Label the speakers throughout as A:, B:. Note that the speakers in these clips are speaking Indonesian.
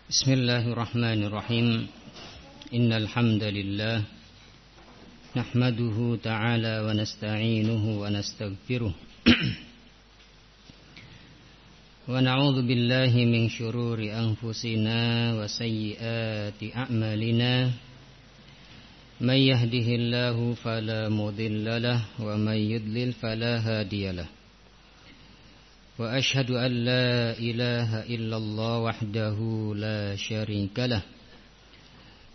A: Bismillahirrahmanirrahim. Innal hamdalillah nahmaduhu ta'ala wa nasta'inuhu wa nastaghfiruh. Wa na'udzu billahi min syururi anfusina wa sayyiati a'malina. May yahdihillahu fala mudilla lahu wa may yudlil fala hadiyalah. Wa ashhadu an la ilaha illallah wahdahu la syarika lah.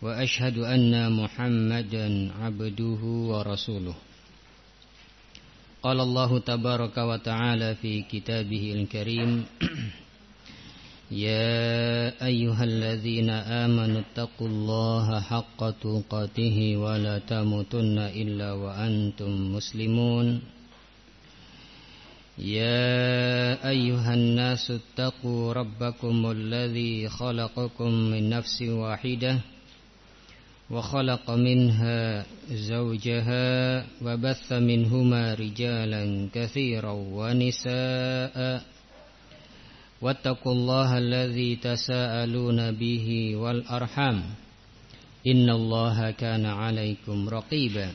A: Wa ashhadu anna Muhammadan abduhu wa rasuluh. Qala Allah tabaraka wa ta'ala fi kitabihil karim. Ya ayyuhalladzina amanu taqullaha haqqa tuqatih wa la tamutunna illa wa antum muslimun. يا أيها الناس اتقوا ربكم الذي خلقكم من نفس واحدة وخلق منها زوجها وبث منهما رجالا كثيرا ونساء واتقوا الله الذي تساءلون به والأرحام إن الله كان عليكم رقيبا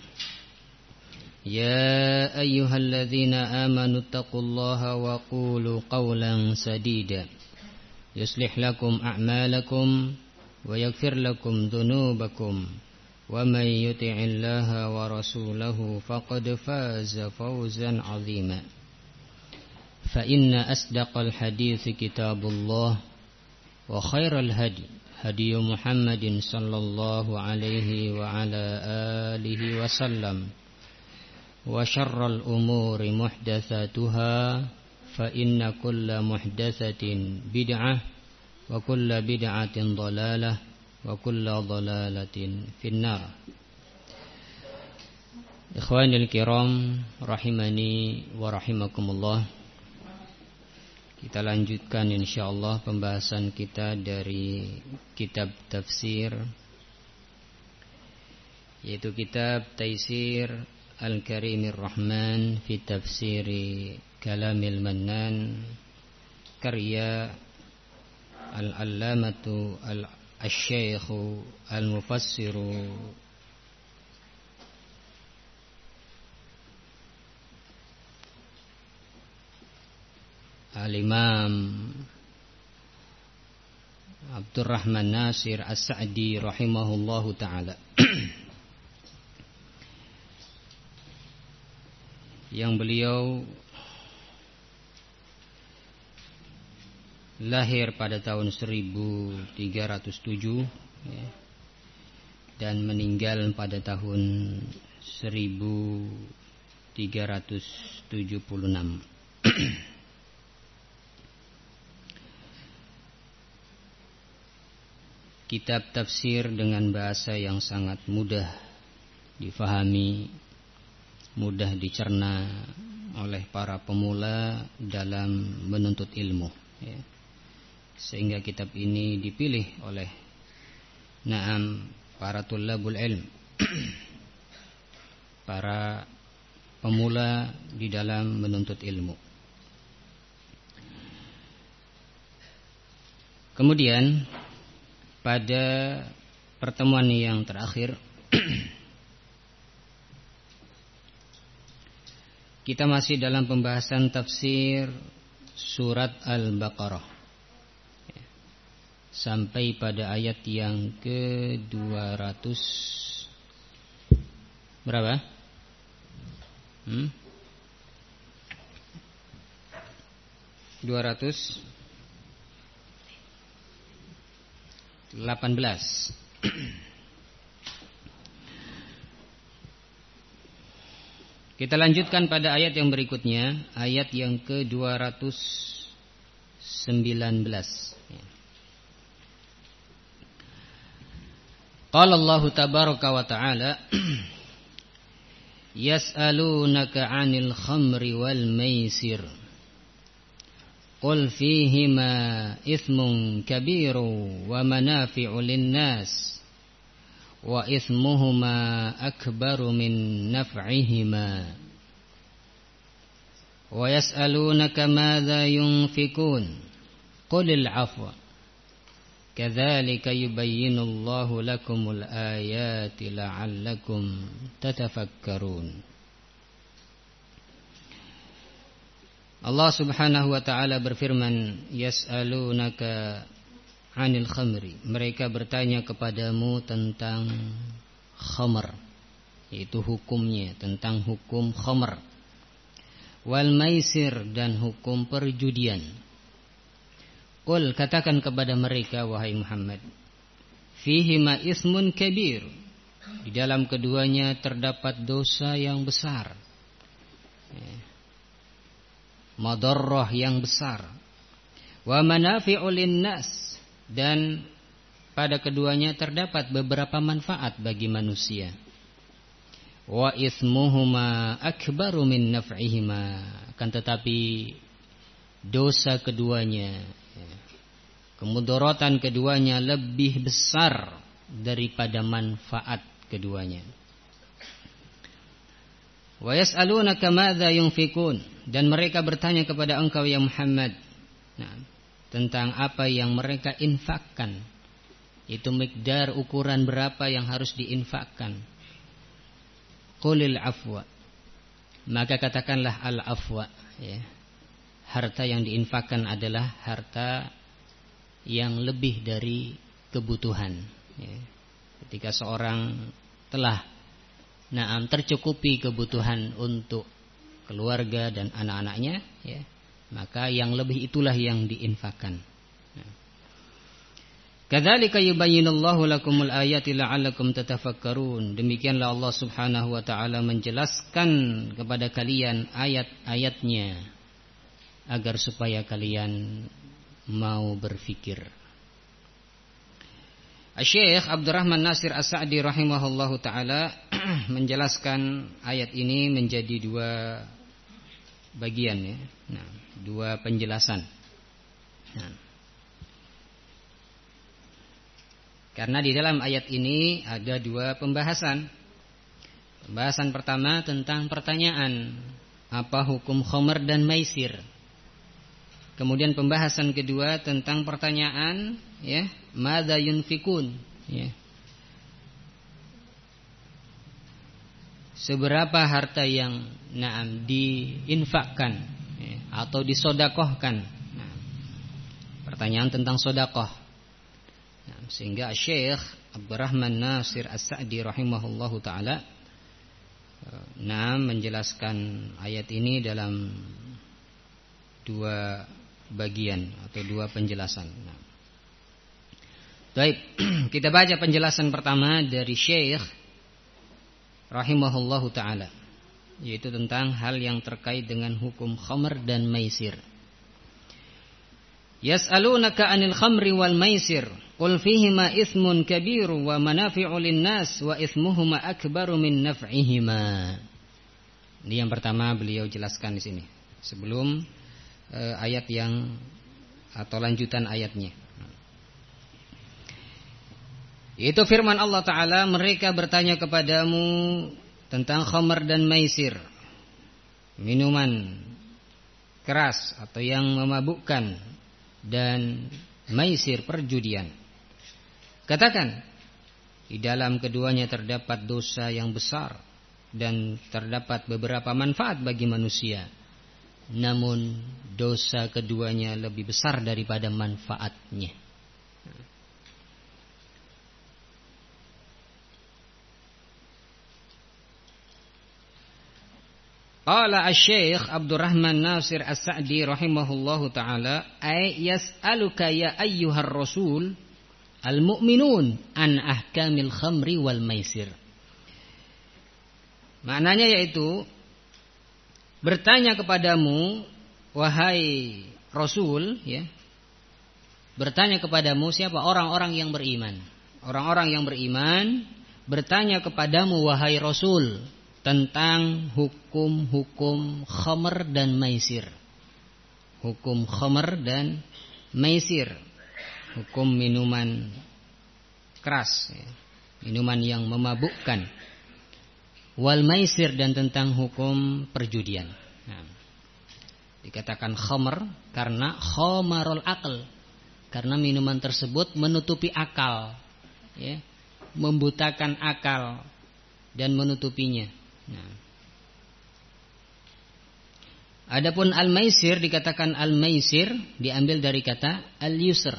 A: يا أيها الذين آمنوا اتقوا الله وقولوا قولا سديدا يصلح لكم أعمالكم ويغفر لكم ذنوبكم ومن يطع الله ورسوله فقد فاز فوزا عظيما فإن أصدق الحديث كتاب الله وخير الهدي هدي محمد صلى الله عليه وعلى آله وسلم وشر الأمور محدثاتها فإن كل محدثة بدعة وكل بدعة ضلالة وكل ضلالة في النار. Ikhwanil kiram rahimani wa rahimakumullah. Kita lanjutkan insyaallah pembahasan kita dari kitab tafsir, yaitu kitab Taisir Al-Karimir Rahman fi Tafsiri Kalamil Mannan, karya Al-Allamatu Al-Syeikhu Al-Mufassiru Al-Imam Abdurrahman Nasir As-Sa'di rahimahullahu ta'ala, yang beliau lahir pada tahun 1307 ya, dan meninggal pada tahun 1376. Kitab tafsir dengan bahasa yang sangat mudah difahami, mudah dicerna oleh para pemula dalam menuntut ilmu ya. Sehingga kitab ini dipilih oleh para tullabul ilm para pemula di dalam menuntut ilmu. Kemudian pada pertemuan yang terakhir kita masih dalam pembahasan tafsir surat Al-Baqarah sampai pada ayat yang ke-200 berapa? 218. Kita lanjutkan pada ayat yang berikutnya, ayat yang ke-219. Qala Allah tabaraka wa ta'ala yas'alunaka 'anil khamri wal maisir qul fihima ithmun kabiru wa manafi'u lin-nas wa ithmuhuma akbaru min naf'ihima wa yas'alunaka madza yunfikun qulil 'afwa Kadzalika yubayyinullahu lakumul ayati la'allakum tatafakkarun. Allah Subhanahu wa taala berfirman, yas'alunaka 'anil khamri. Mereka bertanya kepadamu tentang khamr, yaitu hukumnya, tentang hukum khamr. Wal maisir, dan hukum perjudian. Qul, katakan kepada mereka wahai Muhammad, fihima ismun kabir. Di dalam keduanya terdapat dosa yang besar, madarrah yang besar. Wa manafi'u linnas, dan pada keduanya terdapat beberapa manfaat bagi manusia. Wa ismuhuma akbaru min naf'ihima, akan tetapi dosa keduanya, kemudaratan keduanya lebih besar daripada manfaat keduanya. Wa yas'alunaka madza yunfikun, dan mereka bertanya kepada engkau ya Muhammad, tentang apa yang mereka infakkan, itu miqdar, ukuran berapa yang harus diinfakkan. Qulil afwa, maka katakanlah al afwa, harta yang diinfakkan adalah harta yang lebih dari kebutuhan. Ketika seorang telah tercukupi kebutuhan untuk keluarga dan anak-anaknya, maka yang lebih itulah yang diinfakkan. Kadzalika yubayyinullahu lakumul ayati la'allakum tatafakkarun. Demikianlah Allah Subhanahu wa taala menjelaskan kepada kalian ayat-ayatnya agar supaya kalian mau berfikir. Syekh Abdurrahman Nasir As-Sa'di rahimahullahu taala menjelaskan ayat ini menjadi dua bagian, dua penjelasan. Karena di dalam ayat ini ada dua pembahasan. Pembahasan pertama tentang pertanyaan, apa hukum khamr dan maisir. Kemudian pembahasan kedua tentang pertanyaan, madza yunfikun, seberapa harta yang diinfakkan, atau disodakohkan. Pertanyaan tentang sodakoh. Sehingga Syekh Abdurrahman Nasir As-Sa'di rahimahullahu taala menjelaskan ayat ini dalam dua bagian atau dua penjelasan. Baik, kita baca penjelasan pertama dari Syekh rahimahullahu taala, yaitu tentang hal yang terkait dengan hukum khamr dan maisir. Yas'alunaka 'anil khamri wal maisir, qul fihima itsmun kabir wa manafi'u lin-nas wa itsmuhuma akbaru min naf'ihima. Ini yang pertama beliau jelaskan di sini sebelum ayat yang atau lanjutan ayatnya. Itu firman Allah Ta'ala, mereka bertanya kepadamu tentang khamr dan maisir, minuman keras atau yang memabukkan, dan maisir, perjudian. Katakan, di dalam keduanya terdapat dosa yang besar dan terdapat beberapa manfaat bagi manusia. Namun dosa keduanya lebih besar daripada manfaatnya. Qala asy-Syaikh Abdurrahman Nasir As-Sa'di rahimahullahu taala, ay yas'aluka ya ayyuhar rasul al-mu'minun an ahkamil khamri wal maisir. Maknanya yaitu bertanya kepadamu wahai Rasul, bertanya kepadamu siapa? Orang-orang yang beriman. Orang-orang yang beriman bertanya kepadamu wahai Rasul tentang hukum-hukum khamr dan maisir. Hukum khamr dan maisir. Hukum minuman keras, minuman yang memabukkan. Wal maisir, dan tentang hukum perjudian. Dikatakan khamr karena khamarul aql, Karena minuman tersebut menutupi akal, ya, membutakan akal dan menutupinya. Nah. Adapun al-maisir, dikatakan al-maisir diambil dari kata al-yusr.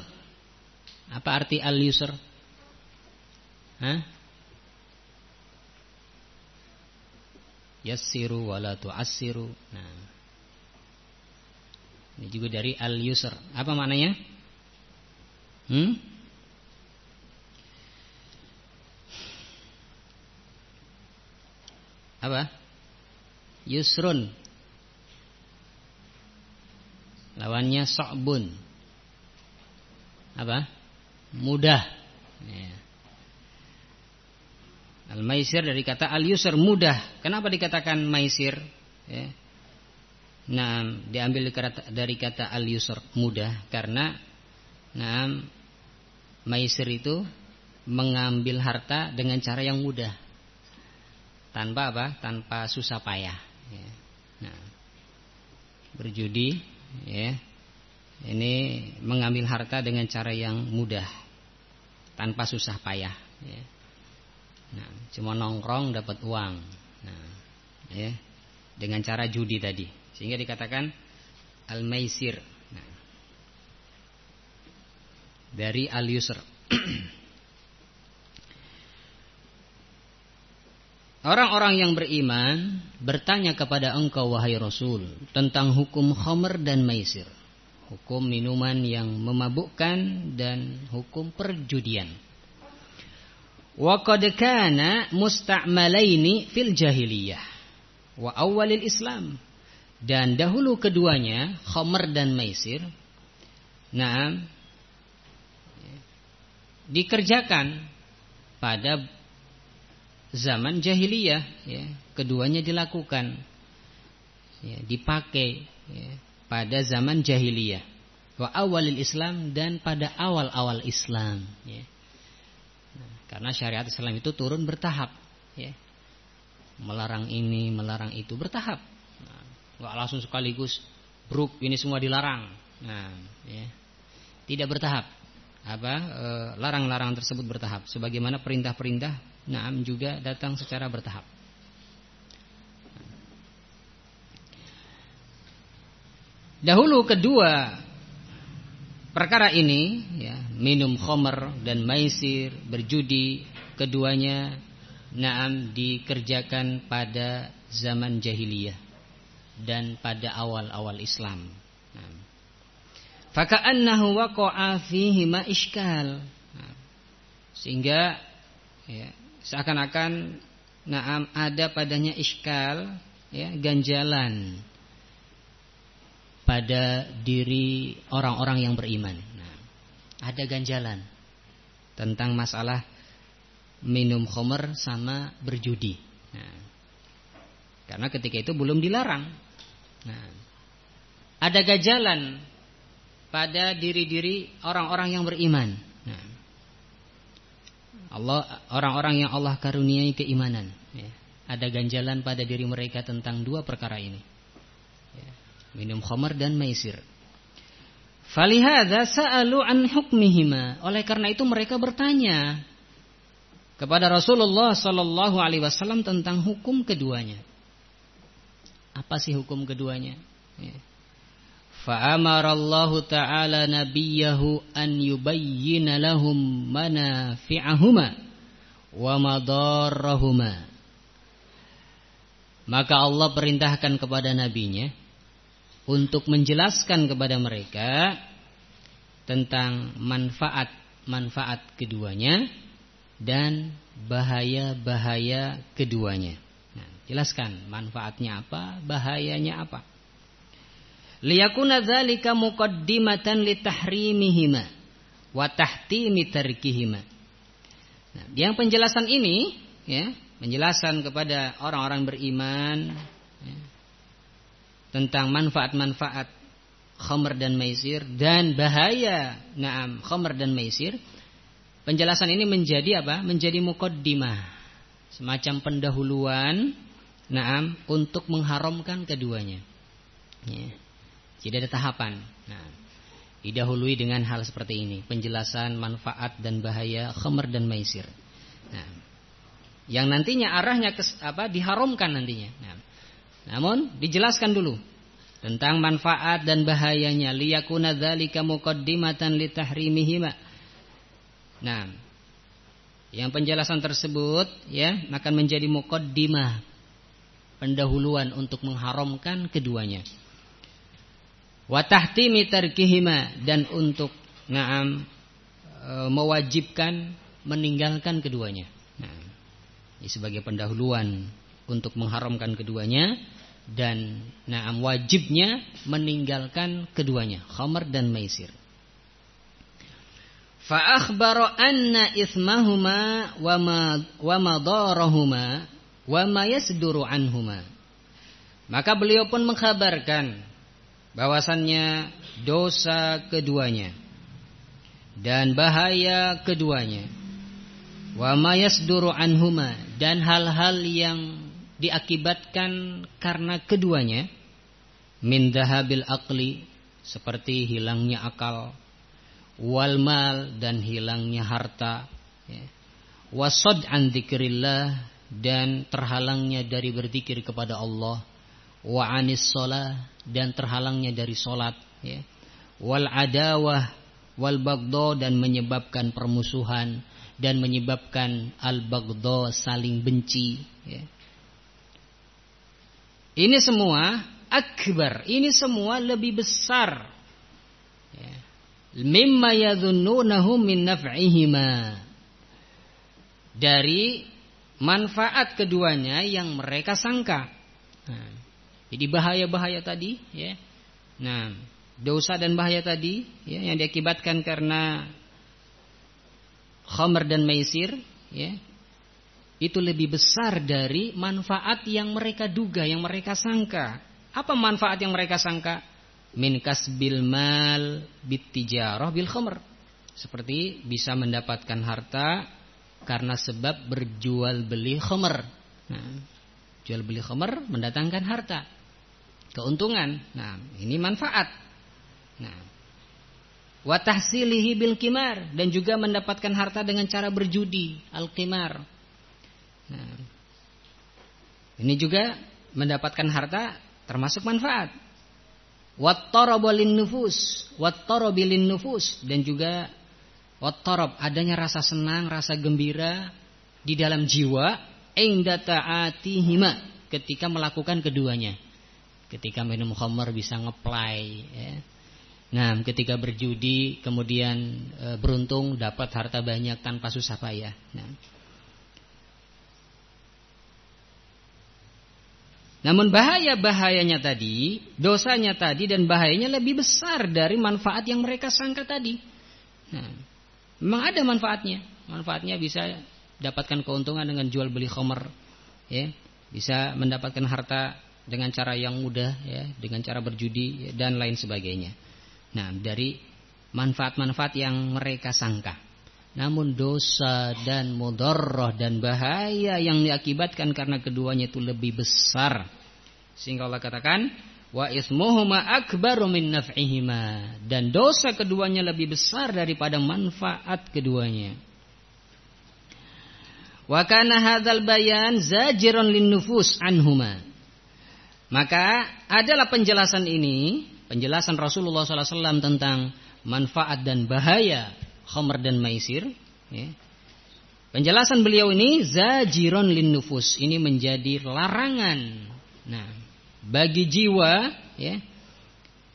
A: Apa arti al-yusr? Yassiru wala tu'assiru. Nah. Ini juga dari al-yusr. Apa maknanya? Apa? Yusrun. Lawannya so'bun. Apa? Mudah. Ya. Al-maisir dari kata al-yusr, mudah. Kenapa dikatakan maisir? Ya. Nah, diambil dari kata al-yusr, mudah. Karena maisir itu mengambil harta dengan cara yang mudah. Tanpa apa? Tanpa susah payah. Ya. Nah, berjudi, ya, ini mengambil harta dengan cara yang mudah, tanpa susah payah. Ya. Nah, cuma nongkrong dapat uang. Nah, ya, dengan cara judi tadi, sehingga dikatakan al-maisir. Nah, dari al-yusr. Orang-orang yang beriman bertanya kepada engkau wahai Rasul tentang hukum khamr dan maisir, hukum minuman yang memabukkan dan hukum perjudian. Wa qad kana musta'malaini fil jahiliyah wa awalil Islam. Dan dahulu keduanya, khamr dan maisir, dikerjakan pada zaman jahiliyah, ya, keduanya dilakukan, ya, dipakai, ya, pada zaman jahiliyah, wa awalil Islam, dan pada awal-awal Islam, ya. Nah, karena syariat Islam itu turun bertahap, ya, melarang ini, melarang itu bertahap, nah, nggak langsung sekaligus bruk ini semua dilarang, nah, ya, tidak bertahap. Larang-larang tersebut bertahap, sebagaimana perintah-perintah juga datang secara bertahap. Dahulu kedua perkara ini, ya, minum khamr dan maisir, berjudi, keduanya dikerjakan pada zaman jahiliyah dan pada awal-awal Islam. Faka'annahu waqa'a fihi ma iskal. Sehingga, ya, seakan-akan ada padanya iskal, ya, ganjalan pada diri orang-orang yang beriman. Nah, ada ganjalan tentang masalah minum khamr sama berjudi. Nah, karena ketika itu belum dilarang. Nah, ada ganjalan pada diri-diri orang-orang yang beriman. Nah, orang-orang yang Allah karuniai keimanan, ya, ada ganjalan pada diri mereka tentang dua perkara ini, ya, minum khamr dan maisir. Falihadza sa'alu an hukmihima. Oleh karena itu mereka bertanya kepada Rasulullah sallallahu alaihi wasallam tentang hukum keduanya. Apa sih hukum keduanya? Ya. Fa'amarallahu ta'ala nabiyahu an yubayyina lahum manafi'ahuma wa madarrahuma. Maka Allah perintahkan kepada nabinya untuk menjelaskan kepada mereka tentang manfaat-manfaat keduanya dan bahaya-bahaya keduanya. Nah, jelaskan manfaatnya apa, bahayanya apa. Liyakuna dzalika muqaddimatan litahrimihima wa tahtimi tarkihima. Nah, yang penjelasan ini, ya, penjelasan kepada orang-orang beriman, ya, tentang manfaat-manfaat khamr dan maisir dan bahaya khamr dan maisir. Penjelasan ini menjadi apa? Menjadi muqaddimah, semacam pendahuluan untuk mengharamkan keduanya. Ya. Jadi ada tahapan. Nah, didahului dengan hal seperti ini, penjelasan manfaat dan bahaya khamr dan maisir. Nah, yang nantinya arahnya diharamkan nantinya. Nah, namun dijelaskan dulu tentang manfaat dan bahayanya, liyakuna dzalika muqaddimatan litahrimihima. Nah, yang penjelasan tersebut ya akan menjadi muqaddimah, pendahuluan untuk mengharamkan keduanya. Wa tahtimi tarkihima, dan untuk mewajibkan meninggalkan keduanya. Nah, ini sebagai pendahuluan untuk mengharamkan keduanya, dan wajibnya meninggalkan keduanya, khamr dan maisir. Fa akhbara anna itsmahuma wa madarahuma wa ma yasduru anhuma. Maka beliau pun mengkhabarkan bahwasannya dosa keduanya dan bahaya keduanya, wa ma yasduru anhuma, dan hal-hal yang diakibatkan karena keduanya, min dhahabil aqli, seperti hilangnya akal, wal mal, dan hilangnya harta, wasad an dzikrillah, dan terhalangnya dari berzikir kepada Allah, wa anis shalah, dan terhalangnya dari salat, wal adawah wal baghdha, dan menyebabkan permusuhan dan menyebabkan al baghdha, saling benci. Ini semua akbar, ini semua lebih besar, mimma yadhunnunahu min naf'ihima, dari manfaat keduanya yang mereka sangka. Nah, jadi bahaya-bahaya tadi, nah, dosa dan bahaya tadi, yang diakibatkan karena khamr dan maisir, itu lebih besar dari manfaat yang mereka duga, yang mereka sangka. Apa manfaat yang mereka sangka? Min kasbil mal bittijarah bil khamr, seperti bisa mendapatkan harta karena sebab berjual beli khamr. Nah, jual beli khamr mendatangkan harta, keuntungan. Nah, ini manfaat. Nah, wa tahsilihi bil qimar, dan juga mendapatkan harta dengan cara berjudi, al qimar. Nah, ini juga mendapatkan harta termasuk manfaat. Wattarabalin nufus, wattarabilin nufus, dan juga wattarab, adanya rasa senang, rasa gembira di dalam jiwa, inda ta'atihima, ketika melakukan keduanya. Ketika minum khamr bisa ngeplay, Nah, ketika berjudi kemudian beruntung dapat harta banyak tanpa susah payah. Nah, namun bahayanya tadi, dosanya tadi, dan bahayanya lebih besar dari manfaat yang mereka sangka tadi. Nah, memang ada manfaatnya. Manfaatnya bisa dapatkan keuntungan dengan jual beli khamr, bisa mendapatkan harta dengan cara yang mudah, dengan cara berjudi, dan lain sebagainya. Nah, dari manfaat-manfaat yang mereka sangka. Namun dosa dan mudarrah dan bahaya yang diakibatkan karena keduanya itu lebih besar. Sehingga Allah katakan, wa ismuhuma akbaru min naf'ihima, dan dosa keduanya lebih besar daripada manfaat keduanya. Wa kana hadzal bayan zajiran lin nufus anhuma. Maka adalah penjelasan ini, penjelasan Rasulullah SAW tentang manfaat dan bahaya khamr dan maisir, penjelasan beliau ini zajiron lin nufus, ini menjadi larangan, nah, bagi jiwa,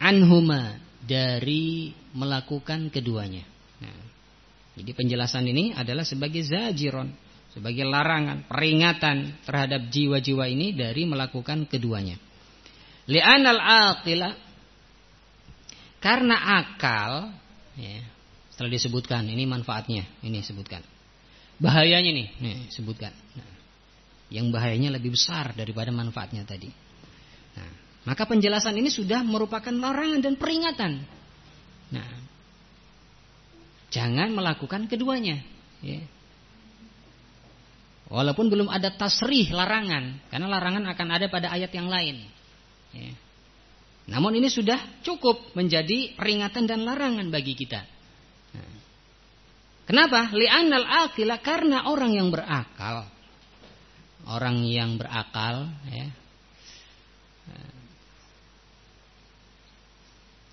A: anhuma, dari melakukan keduanya. Nah, jadi penjelasan ini adalah sebagai zajiron, sebagai larangan, peringatan terhadap jiwa-jiwa ini dari melakukan keduanya. Li'anal aqila, karena akal, setelah disebutkan ini manfaatnya, ini sebutkan. Bahayanya nih sebutkan. Nah, yang bahayanya lebih besar daripada manfaatnya tadi. Nah, maka penjelasan ini sudah merupakan larangan dan peringatan. Nah, jangan melakukan keduanya. Walaupun belum ada tasrih larangan, karena larangan akan ada pada ayat yang lain. Namun ini sudah cukup menjadi peringatan dan larangan bagi kita. Nah, kenapa? Li'annal aqila, karena orang yang berakal. Orang yang berakal, ya,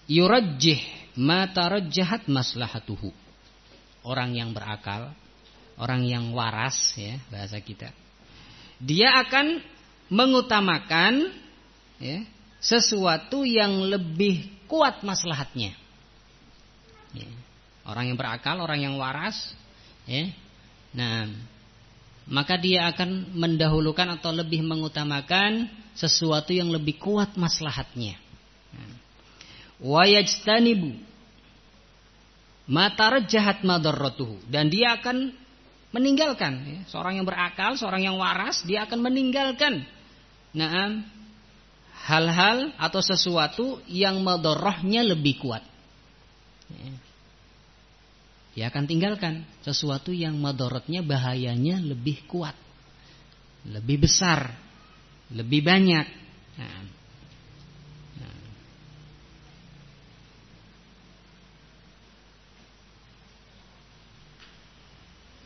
A: yurajjih ma tarajjahat maslahatuhu. Orang yang berakal, orang yang waras, ya, bahasa kita, dia akan mengutamakan, ya, sesuatu yang lebih kuat maslahatnya. Ya. Orang yang berakal, orang yang waras, ya, nah, maka dia akan mendahulukan atau lebih mengutamakan sesuatu yang lebih kuat maslahatnya. Wa yajtanibu ma tarajjahat madarratuhu, dan dia akan meninggalkan, ya, seorang yang berakal, seorang yang waras, dia akan meninggalkan hal-hal atau sesuatu yang madarrahnya lebih kuat. Ya. Dia akan tinggalkan sesuatu yang madaratnya, bahayanya lebih kuat, lebih besar, lebih banyak.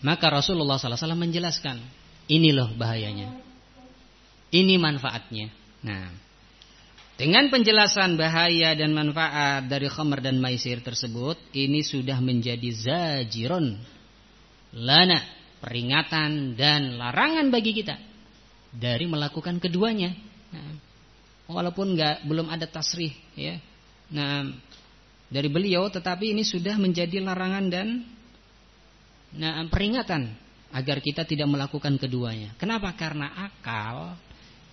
A: Maka Rasulullah SAW menjelaskan, ini loh bahayanya, ini manfaatnya. Nah, dengan penjelasan bahaya dan manfaat dari khamr dan maisir tersebut, ini sudah menjadi zajiron lana, peringatan dan larangan bagi kita dari melakukan keduanya. Nah, walaupun belum ada tasrih, ya, nah, dari beliau, tetapi ini sudah menjadi larangan dan peringatan agar kita tidak melakukan keduanya. Kenapa? Karena akal,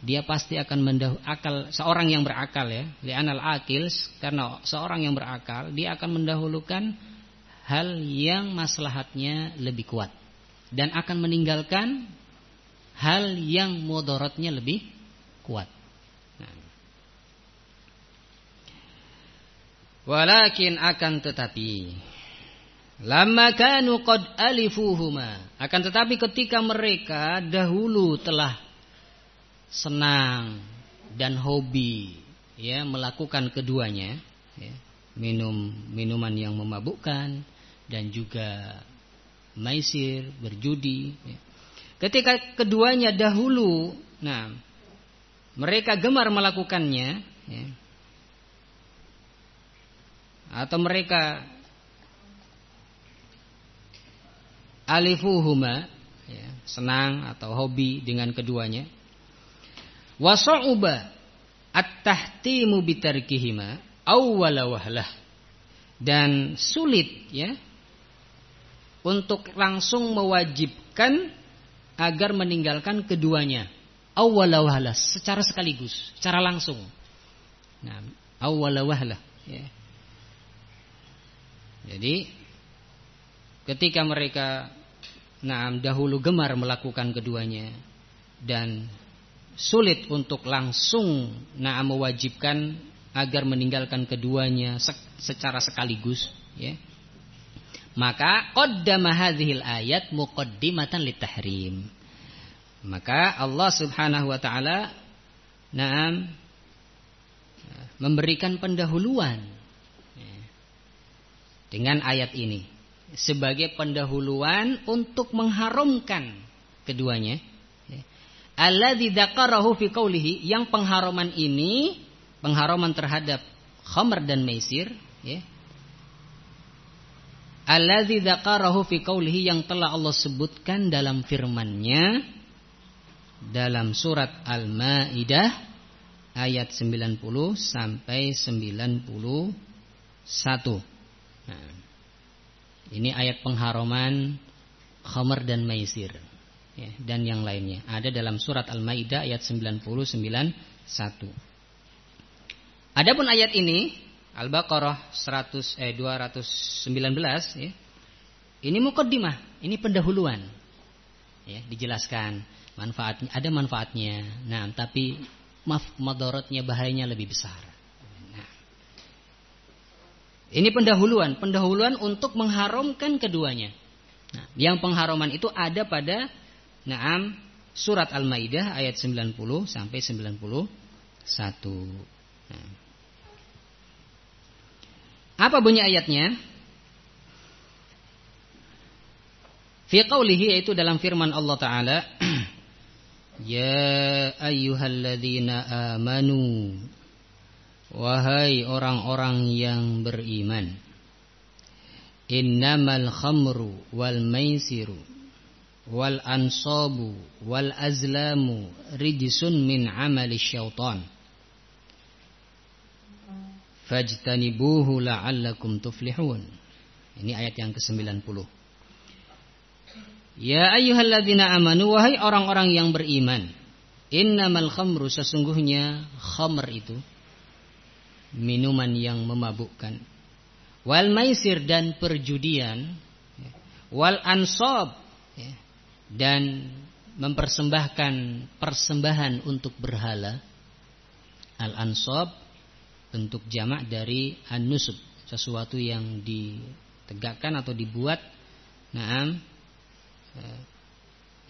A: dia pasti akan akal seorang yang berakal, ya, li'anal aqil, karena seorang yang berakal dia akan mendahulukan hal yang maslahatnya lebih kuat dan akan meninggalkan hal yang mudaratnya lebih kuat. Nah. Walakin, akan tetapi, lamma kanu qad alifuhuma, akan tetapi ketika mereka dahulu telah senang dan hobi, ya, melakukan keduanya, ya, minuman yang memabukkan dan juga maisir, berjudi, ya. Ketika keduanya dahulu, nah, mereka gemar melakukannya, ya, atau mereka alifuhuma, ya, senang atau hobi dengan keduanya. Wasa'uba at-tahtimu bitarkihima awwala wahlah, dan sulit, ya, untuk langsung mewajibkan agar meninggalkan keduanya awwala wahlah, secara sekaligus, secara langsung. Nah, awwala wahlah, ya. Jadi ketika mereka dahulu gemar melakukan keduanya dan sulit untuk langsung mewajibkan agar meninggalkan keduanya secara sekaligus, ya, maka qaddama hadhil ayat muqaddimatan litahrim. Maka Allah Subhanahu wa taala memberikan pendahuluan, ya, dengan ayat ini sebagai pendahuluan untuk mengharamkan keduanya. Alladzi dzakarahu fi qoulihi, yang pengharaman ini, pengharaman terhadap khamr dan maisir, ya. Alladzi dzakarahu fi qoulihi, yang telah Allah sebutkan dalam firman-Nya dalam surat Al-Maidah ayat 90 sampai 91. Nah, ini ayat pengharaman khamr dan maisir, ya, dan yang lainnya ada dalam surat Al-Maidah ayat 99 1. Adapun ayat ini Al-Baqarah 219, ya, ini muqaddimah, ini pendahuluan, ya, dijelaskan manfaatnya, ada manfaatnya. Nah, tapi madaratnya, bahayanya lebih besar. Nah, ini pendahuluan untuk mengharamkan keduanya. Nah, yang pengharaman itu ada pada surat Al-Maidah ayat 90 sampai 91. Nah, Apa bunyi ayatnya? Fi qawlihi, yaitu dalam firman Allah Ta'ala, Ya ayyuhalladzina amanu, wahai orang-orang yang beriman, innamal khamru wal maisiru wal ansabu wal azlamu rijsun min amali syaitan fajtanibuhu la'allakum tuflihun. Ini ayat yang ke-90. Ya ayyuhalladzina amanu, wahai orang-orang yang beriman, innamal khamru, sesungguhnya khamr itu minuman yang memabukkan, wal maisir, dan perjudian, wal ansab, dan mempersembahkan persembahan untuk berhala. Al ansab bentuk jamak dari an-nusub, sesuatu yang ditegakkan atau dibuat,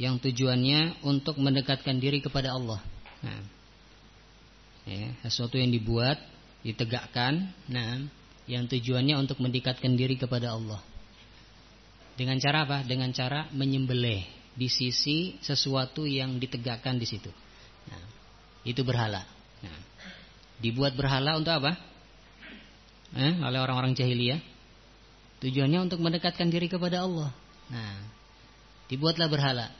A: yang tujuannya untuk mendekatkan diri kepada Allah. Sesuatu yang dibuat, ditegakkan, yang tujuannya untuk mendekatkan diri kepada Allah. Dengan cara apa? Dengan cara menyembelih di sisi sesuatu yang ditegakkan di situ. Itu berhala. Dibuat berhala untuk apa? Oleh orang-orang jahiliyah. Tujuannya untuk mendekatkan diri kepada Allah. Dibuatlah berhala.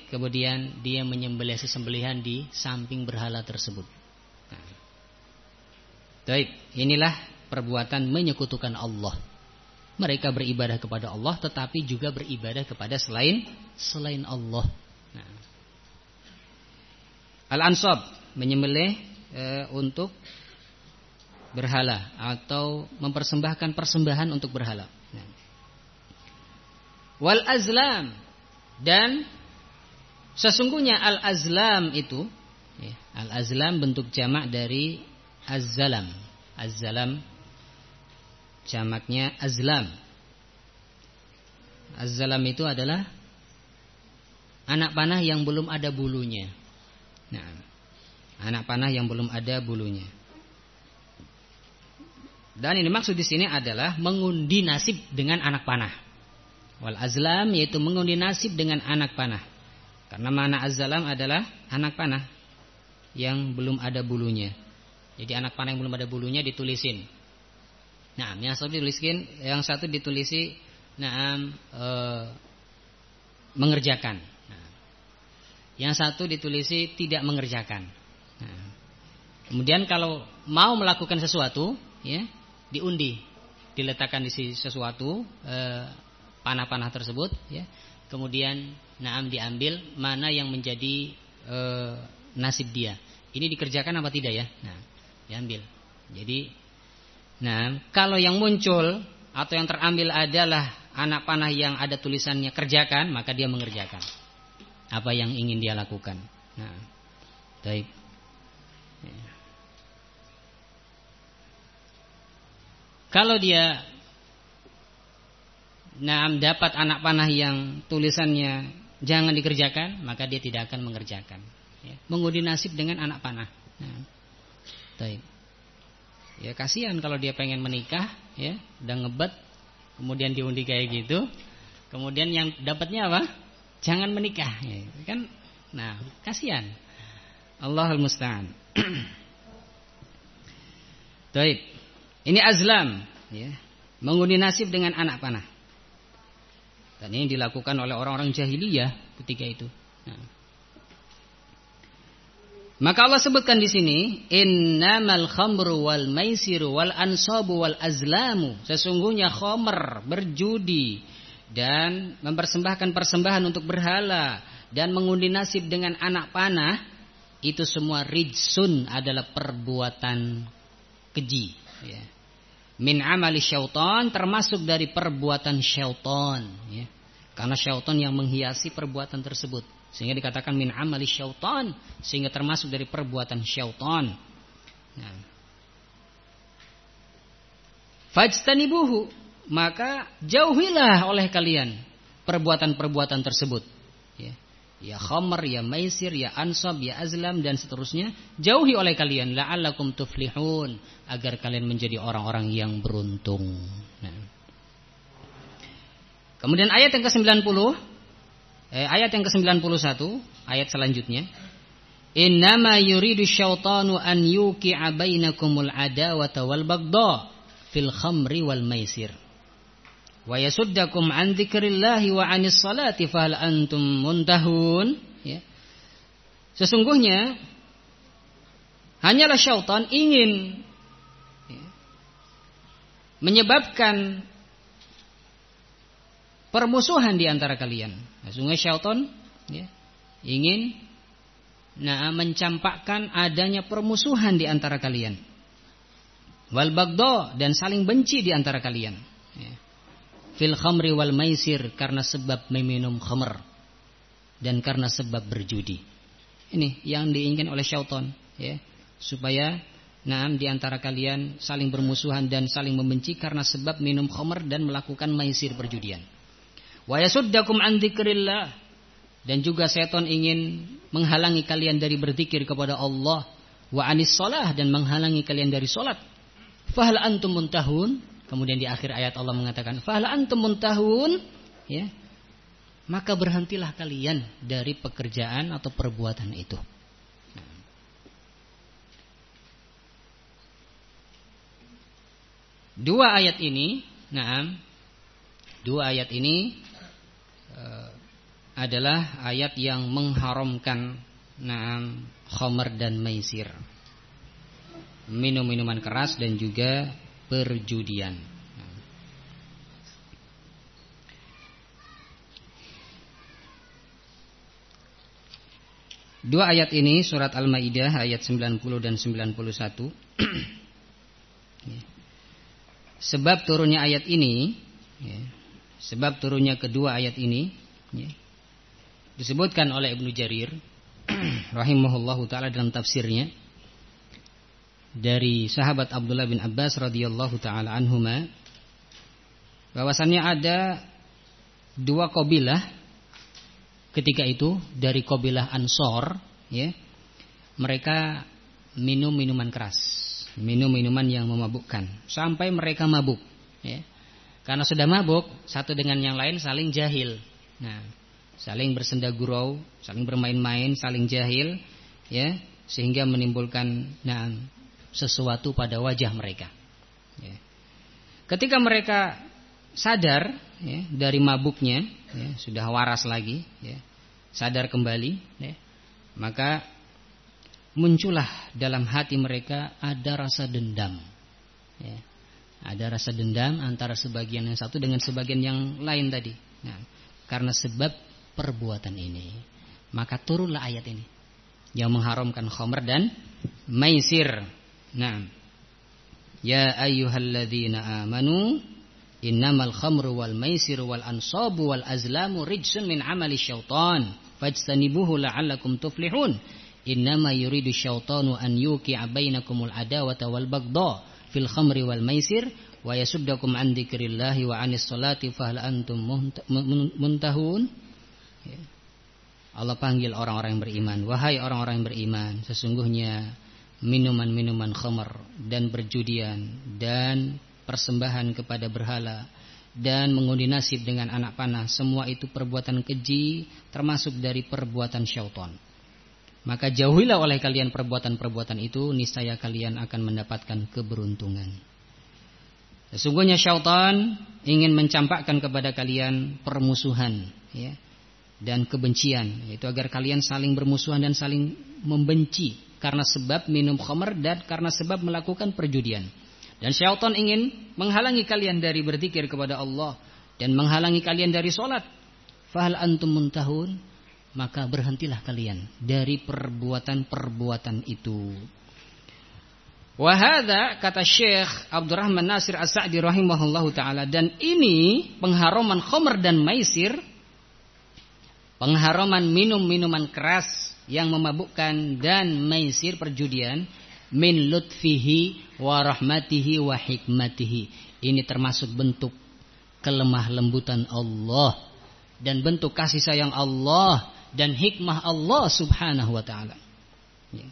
A: Kemudian dia menyembelih sesembelihan di samping berhala tersebut. Inilah perbuatan menyekutukan Allah. Mereka beribadah kepada Allah, tetapi juga beribadah kepada selain Allah. Al-ansab, menyembelih untuk berhala atau mempersembahkan persembahan untuk berhala. Wal azlam, dan sesungguhnya al-azlam itu, al-azlam bentuk jamak dari az-zalam. Az-zalam jamaknya azlam. Az-zalam itu adalah anak panah yang belum ada bulunya. Anak panah yang belum ada bulunya. Dan ini maksud di sini adalah mengundi nasib dengan anak panah. Wal azlam, yaitu mengundi nasib dengan anak panah. Karena makna az-zalam adalah anak panah yang belum ada bulunya. Jadi anak panah yang belum ada bulunya ditulisin. Yang satu ditulisi mengerjakan. Yang satu ditulisi tidak mengerjakan. Kemudian kalau mau melakukan sesuatu, diundi, diletakkan di sesuatu panah-panah tersebut, kemudian diambil mana yang menjadi nasib dia. Ini dikerjakan apa tidak, ya? Diambil. Jadi, kalau yang muncul atau yang terambil adalah anak panah yang ada tulisannya kerjakan, maka dia mengerjakan apa yang ingin dia lakukan. Baik. Kalau dia dapat anak panah yang tulisannya jangan dikerjakan, maka dia tidak akan mengerjakan. Mengundi nasib dengan anak panah. Baik. Kasihan kalau dia pengen menikah, udah ngebet, kemudian diundi kayak gitu, kemudian yang dapatnya apa? Jangan menikah, kan? Kasihan. Allahul musta'an. Baik. Ini azlam, mengundi nasib dengan anak panah. Dan ini dilakukan oleh orang-orang jahiliyah ketika itu. Maka Allah sebutkan di sini, innamal khamru wal maisiru wal ansabu wal azlamu. Sesungguhnya khamr, berjudi, dan mempersembahkan persembahan untuk berhala, dan mengundi nasib dengan anak panah, itu semua rijsun, adalah perbuatan keji. Min amali syaitan, termasuk dari perbuatan syaitan. Karena syaitan yang menghiasi perbuatan tersebut, sehingga dikatakan min amali syaitan, sehingga termasuk dari perbuatan syaitan. Fajtanibuhu, maka jauhilah oleh kalian perbuatan-perbuatan tersebut. ya khamr, ya maisir, ya ansab, ya azlam dan seterusnya, jauhi oleh kalian la'allakum tuflihun, agar kalian menjadi orang-orang yang beruntung. Nah. Kemudian ayat yang ke-90, ayat yang ke-91, ayat selanjutnya, innama yuridu syaitanu an yuqi'a bainakumul adawata wal baghdha fil khamri wal maisir wa yasuddakum an dzikrillahi wa 'anis salati fahal antum muntahun. Ya. Sesungguhnya hanyalah syaitan ingin menyebabkan permusuhan di antara kalian. Sesungguhnya syaitan ingin mencampakkan adanya permusuhan di antara kalian. Wal baghdha, dan saling benci di antara kalian. Fil khamri wal maisir, karena sebab meminum khamr dan karena sebab berjudi. Ini yang diinginkan oleh syaitan, ya, supaya di antara kalian saling bermusuhan dan saling membenci karena sebab minum khamr dan melakukan maisir, perjudian. Wa yasuddakum an dzikrillah, dan juga syaitan ingin menghalangi kalian dari berzikir kepada Allah, wa anis shalah, dan menghalangi kalian dari salat. Fahal antum muntahun. Kemudian di akhir ayat Allah mengatakan fahal antum muntahun, ya, maka berhentilah kalian dari pekerjaan atau perbuatan itu. Dua ayat ini adalah ayat yang mengharamkan khamr dan maisir, minum-minuman keras dan juga perjudian. Dua ayat ini surat Al-Maidah ayat 90 dan 91. Sebab turunnya ayat ini, sebab turunnya kedua ayat ini, disebutkan oleh Ibnu Jarir rahimahullahu taala dalam tafsirnya dari sahabat Abdullah bin Abbas radhiyallahu taala anhuma, bahwasannya ada dua kabilah ketika itu dari kabilah Ansor, ya, mereka minum minuman keras, minum minuman yang memabukkan sampai mereka mabuk, ya. Karena sudah mabuk, satu dengan yang lain saling jahil, saling bersenda gurau, saling bermain-main, saling jahil, ya, sehingga menimbulkan sesuatu pada wajah mereka. Ya. Ketika mereka sadar, ya, dari mabuknya, ya, sudah waras lagi, ya, sadar kembali, ya, maka muncullah dalam hati mereka ada rasa dendam, ya, ada rasa dendam antara sebagian yang satu dengan sebagian yang lain tadi. Nah, karena sebab perbuatan ini, maka turunlah ayat ini yang mengharamkan khamr dan maisir. Naam. Ya ayyuhalladzina amanu innamal khamru wal maisiru wal ansabu wal azlamu rijsun min amali syaitan fajtanibuhu la'allakum tuflihun. Innama yuridu syaitanu an yuqi'a bainakumul adawata wal baghdha fil khamri wal maisir wa yasuddakum an dzikrillahi wa anis salati fahal antum muntahun. Allah panggil orang-orang yang beriman, wahai orang-orang yang beriman, sesungguhnya minuman-minuman khamr dan perjudian dan persembahan kepada berhala dan mengundi nasib dengan anak panah, semua itu perbuatan keji, termasuk dari perbuatan syaitan. Maka jauhilah oleh kalian perbuatan-perbuatan itu, niscaya kalian akan mendapatkan keberuntungan. Sesungguhnya syaitan ingin mencampakkan kepada kalian permusuhan, ya, dan kebencian, yaitu agar kalian saling bermusuhan dan saling membenci karena sebab minum khamr dan karena sebab melakukan perjudian. Dan syaitan ingin menghalangi kalian dari berzikir kepada Allah dan menghalangi kalian dari salat. Fahal antum muntahun, maka berhentilah kalian dari perbuatan-perbuatan itu. Wa hadza, kata Syekh Abdurrahman Nasir As-Sa'di rahimahullahu taala, dan ini pengharaman khamr dan maisir, pengharaman minum-minuman keras yang memabukkan dan maisir, perjudian, min lutfihi wa rahmatihi wa hikmatihi. Ini termasuk bentuk kelemah lembutan Allah dan bentuk kasih sayang Allah dan hikmah Allah Subhanahu wa taala. Ya.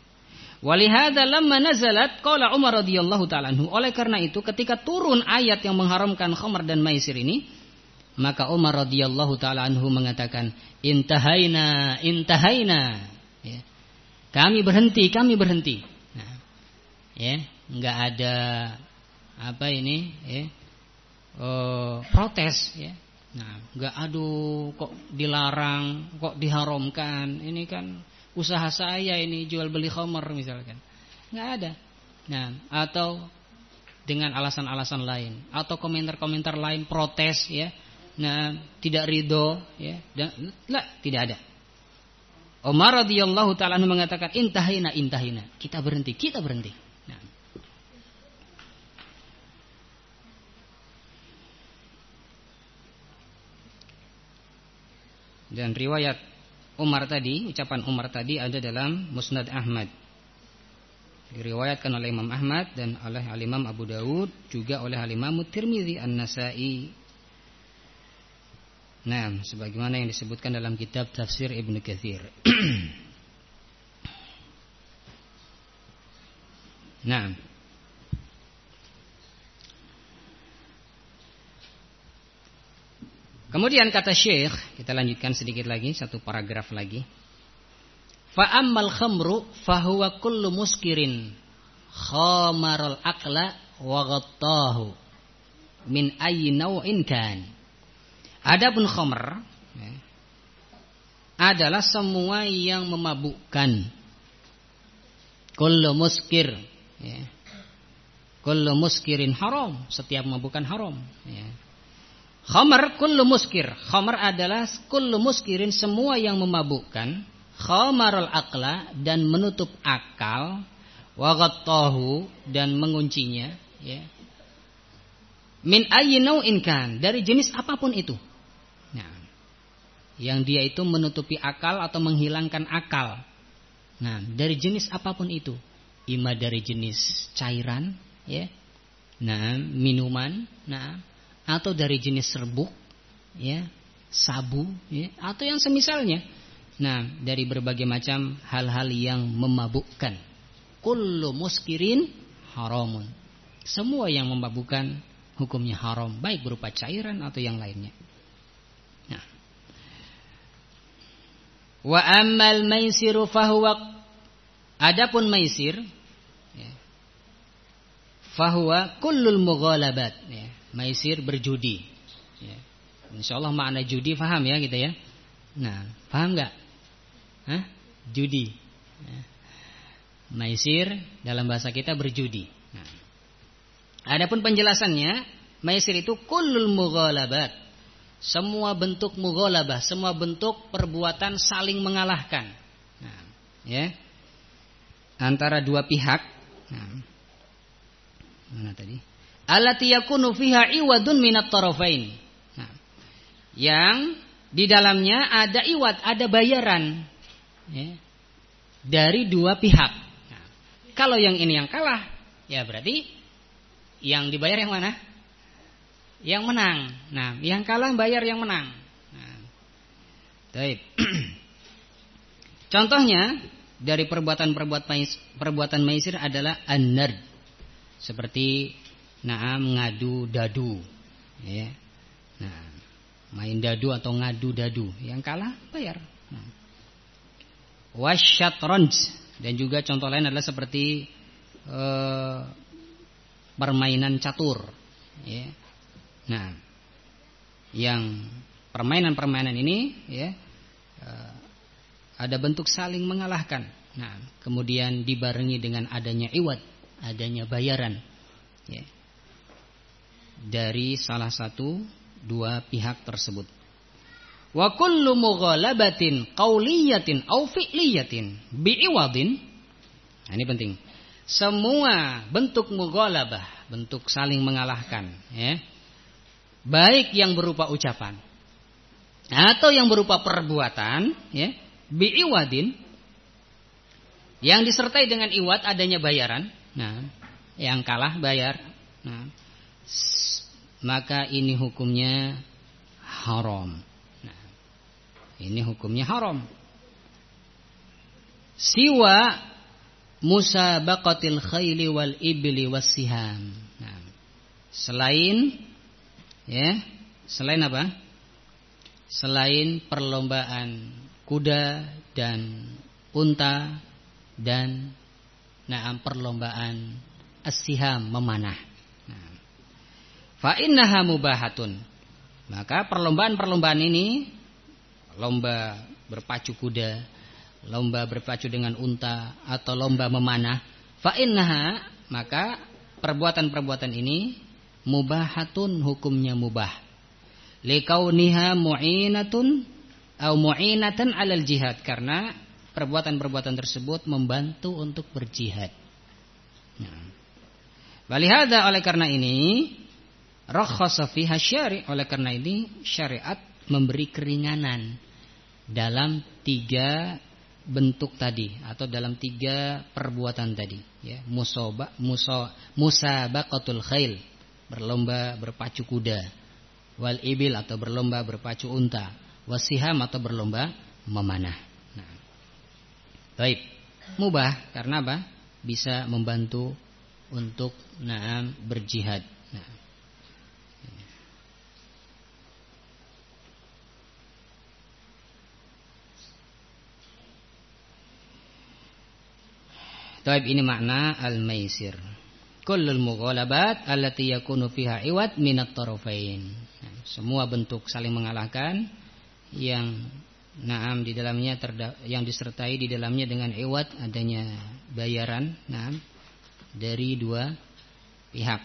A: Walihada lamma nazalat qala Umar radhiyallahu taala anhu, oleh karena itu ketika turun ayat yang mengharamkan khamr dan maisir ini, maka Umar radhiyallahu taala anhu mengatakan, intahaina, intahaina. Ya. Kami berhenti. Nah, ya, enggak ada apa ini, ya, protes, ya. Nah, enggak, aduh kok dilarang, kok diharamkan, ini kan usaha saya ini jual beli khamr misalkan. Enggak ada. Nah, atau dengan alasan-alasan lain atau komentar-komentar lain protes, ya. Nah, tidak ridho, ya. Dan tidak ada. Umar radhiyallahu taala anhu mengatakan, intahina, kita berhenti. Nah. Dan riwayat Umar tadi, ucapan Umar tadi ada dalam Musnad Ahmad. Diriwayatkan oleh Imam Ahmad dan oleh Al-Imam Abu Dawud, juga oleh Al-Imam Tirmidzi, An-Nasa'i. Nah, sebagaimana yang disebutkan dalam kitab Tafsir Ibnu Katsir. Nah, kemudian kata Syekh, kita lanjutkan sedikit lagi, satu paragraf lagi. Fa ammal khamru fahuwa kullu muskirin khamaral aqla wa ghattahu min ayyi naw'in kan. Adapun khamr, ya, adalah semua yang memabukkan. Kullu muskir, ya. Kullu muskirin haram, setiap memabukkan haram, ya. Khamr kullu muskir. Khamr adalah kullu muskirin, semua yang memabukkan. Khamarul aqla, dan menutup akal. Wa ghattahu, dan menguncinya, ya. Min ayyi naw'in kan, dari jenis apapun itu. Nah, yang dia itu menutupi akal atau menghilangkan akal. Nah, dari jenis apapun itu. Ima dari jenis cairan, ya. Nah, minuman, nah, atau dari jenis serbuk, ya, sabu, ya, atau yang semisalnya. Nah, dari berbagai macam hal-hal yang memabukkan. Kullu muskirin haramun. Semua yang memabukkan hukumnya haram, baik berupa cairan atau yang lainnya. Nah, wa ammal maisiru fahuwa, adapun maisir, ya, fahuwa kullul mughalabat, ya. Maisir berjudi, ya. Insyaallah makna judi paham ya kita, ya. Nah, paham enggak? Hah? Judi, ya. Maisir dalam bahasa kita berjudi. Nah, adapun penjelasannya, maisir itu kullul mughalabat, semua bentuk mughalabah, semua bentuk perbuatan saling mengalahkan. Nah, ya, antara dua pihak. Nah, mana tadi? Allati yakunu fiha iwadun minat tarafain. Nah, yang di dalamnya ada iwad, ada bayaran, ya, dari dua pihak. Nah, kalau yang ini yang kalah, ya berarti yang dibayar yang mana? Yang menang. Nah, yang kalah bayar yang menang. Nah, baik. Contohnya dari perbuatan maisir adalah an-nard, seperti ngadu dadu, ya. Nah, main dadu atau ngadu dadu, yang kalah bayar. Nah, wasyatranj, dan juga contoh lain adalah seperti permainan catur, ya. Nah, yang permainan-permainan ini, ya, ada bentuk saling mengalahkan. Nah, kemudian dibarengi dengan adanya iwad, adanya bayaran, ya, dari salah satu dua pihak tersebut. Wa kullu mughalabatin qauliyatin au fi'liyatin bi'iwadin. Nah, ini penting. Semua bentuk mughalabah, bentuk saling mengalahkan, ya, baik yang berupa ucapan atau yang berupa perbuatan, ya, bi'iwadin, yang disertai dengan iwad, adanya bayaran. Nah, yang kalah bayar. Nah, maka ini hukumnya haram. Nah, ini hukumnya haram. siwa musabaqatil khayli wal ibli wassiham. Nah, selain apa? Selain perlombaan kuda dan unta dan perlombaan as-siham memanah. Nah, fa innaha mubahatun. Maka perlombaan-perlombaan ini, lomba berpacu kuda, lomba berpacu dengan unta, atau lomba memanah, fa innaha, maka perbuatan-perbuatan ini mubahatun, hukumnya mubah. Likauniha mu'inatun atau mu'inatan 'alal jihad, karena perbuatan-perbuatan tersebut membantu untuk berjihad. Walihada, oleh karena ini, rakhasa fiha syari', oleh karena ini syariat memberi keringanan dalam 3 bentuk tadi, atau dalam 3 perbuatan tadi, ya. Musabaqatul khail, berlomba berpacu kuda, wal ibil, atau berlomba berpacu unta, wasiham, atau berlomba memanah. Nah, baik, mubah karena apa? Bisa membantu untuk berjihad. Nah, taib, ini makna al-maisir. Kullul mughalabat allati yakunu fiha iwad minat tarafain. Semua bentuk saling mengalahkan yang di dalamnya yang disertai di dalamnya dengan iwad, adanya bayaran dari 2 pihak.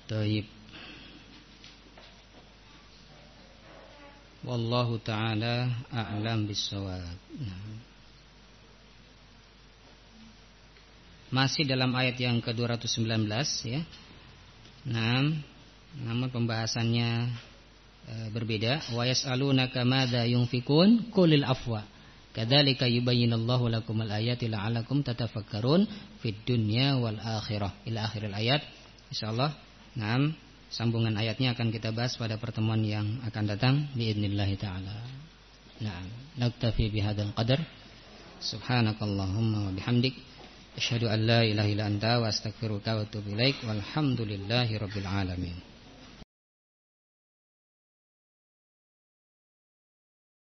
A: Taib. Wallahu ta'ala a'lam bissawab. Masih dalam ayat yang ke-219, ya. Namun pembahasannya berbeda. Wa yas'alunaka madza yunfikun qulil afwa. Kadzalika yubayyinullahu lakumul ayati la'allakum tatafakkarun fid dunya wal akhirah. Ila akhiril ayat. Insyaallah. Sambungan ayatnya akan kita bahas pada pertemuan yang akan datang biidznillah taala. Naktafi bihadzal qadar. Subhanakallahumma wa bihamdik, asyhadu an la ilaha illa anta wa astaghfiruka wa atubu ilaik. Walhamdulillahirabbil alamin.